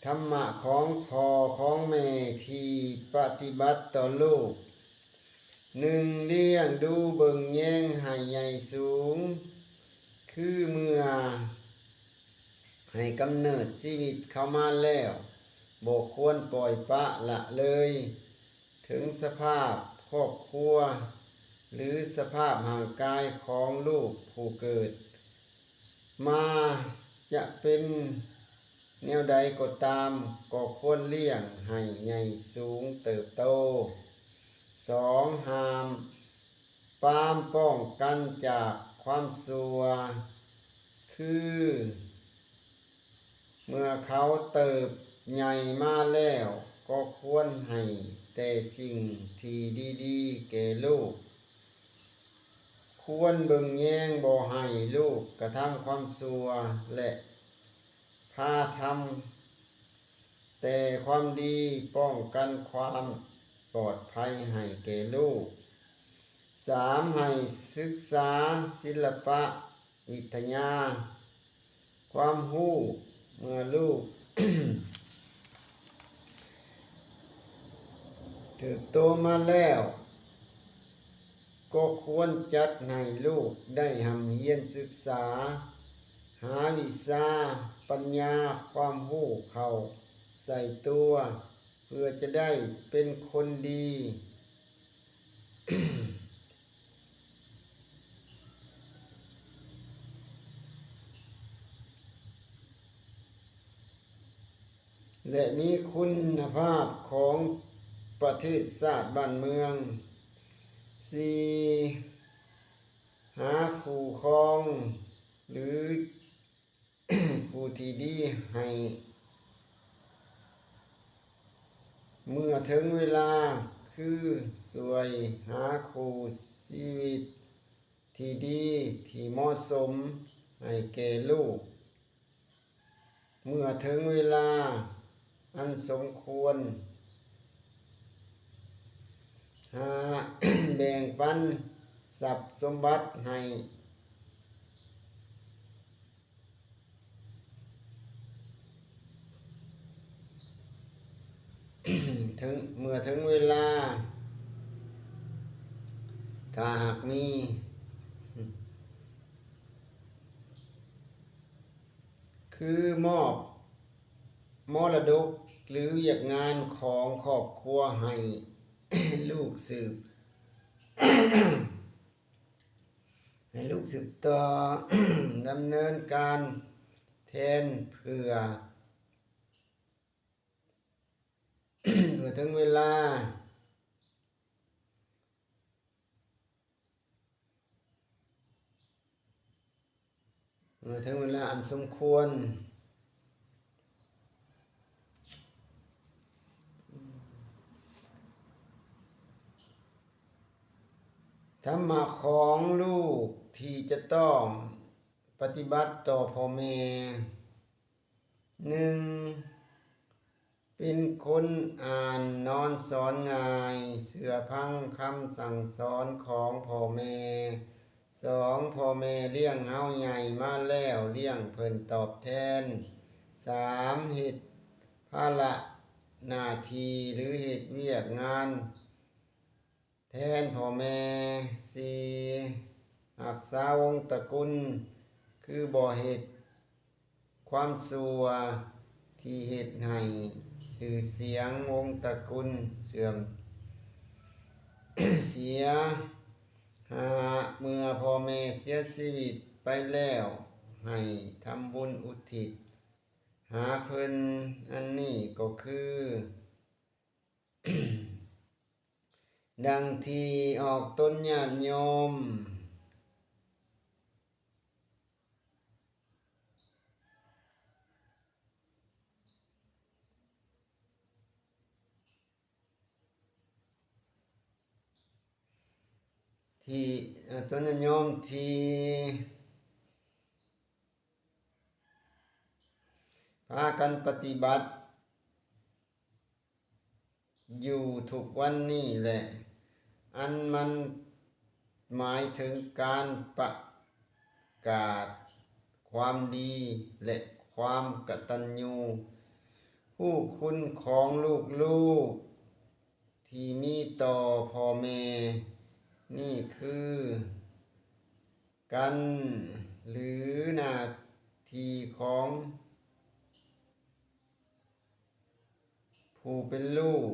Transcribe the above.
ธรรมะของพ่อของแม่ที่ปฏิบัติต่อลูกหนึ่งเลี้ยงดูเบิ่งแย่งให้ใหญ่สูงคือเมื่อให้กำเนิดชีวิตเข้ามาแล้วบ่ควรปล่อยปละละเลยถึงสภาพครอบครัวหรือสภาพร่างกายของลูกผู้เกิดมาจะเป็นแนวใดก็ตามก็ควรเลี้ยงให้ใหญ่สูงเติบโตสองห้ามปรามป้องกันจากความชั่วคือเมื่อเขาเติบใหญ่มาแล้วก็ควรให้แต่สิ่งที่ดีๆแก่ลูกควรเบิ่งแยงบ่ให้ลูกกระทำความชั่วและพาทำแต่ความดีป้องกันความปลอดภัยให้แก่ลูกสามให้ศึกษาศิลปะวิทยาความรู้เมื่อลูก เติบโตมาแล้วก็ควรจัดให้ลูกได้หำเรียนศึกษาหาวิชาปัญญาความรู้เข้าใส่ตัวเพื่อจะได้เป็นคนดี และมีคุณภาพของประเทศชาติบ้านเมืองสี่หาคู่ครองหรือ ผู้ที่ดีให้เมื่อถึงเวลาคือสวยหาคู่ชีวิตที่ดีที่เหมาะสมให้แก่ลูกเมื่อถึงเวลาอันสมควรหา แบ่งปันทรัพย์สมบัติให้ ถึงเมื่อถึงเวลาถ้าหากมี คือมอบมรดกหรือเวียกงานของครอบครัวให้ ลูกสืบ ให้ลูกสืบต่อ ดำเนินการแทนเพื่อ เมื่อถึงเวลาอันสมควรธรรมะของลูกที่จะต้องปฏิบัติต่อพ่อแม่หนึ่งเป็นคนอ่านนอนสอนง่ายเสื่อพังคำสั่งสอนของพ่อแม่สองพ่อแม่เลี้ยงเฮาใหญ่มาแล้วเลี้ยงเพิ่นตอบแทนสามเฮ็ดภาระหน้าที่หรือเฮ็ดเวียกงานแทนพ่อแม่สี่รักษาวงศ์ตระกูลคือบ่เฮ็ดความชั่วที่เฮ็ดให้ชื่อเสียงวงศ์ตระกูลเสื่อม เสียหาเมื่อพ่อแม่เสียชีวิตไปแล้วให้ทำบุญอุทิศหาเพิ่นอันนี้ก็คือ ดังที่ออกตนญาติโยมที่ตนญาติโยมที่พากันปฏิบัติอยู่ทุกวันนี้แหละ อันมันหมายถึงการประกาศความดีและ ความกตัญญูผู้คุณของลูกๆที่มีต่อพ่อแม่นี่คือกันหรือหน้าที่ของผู้เป็นลูก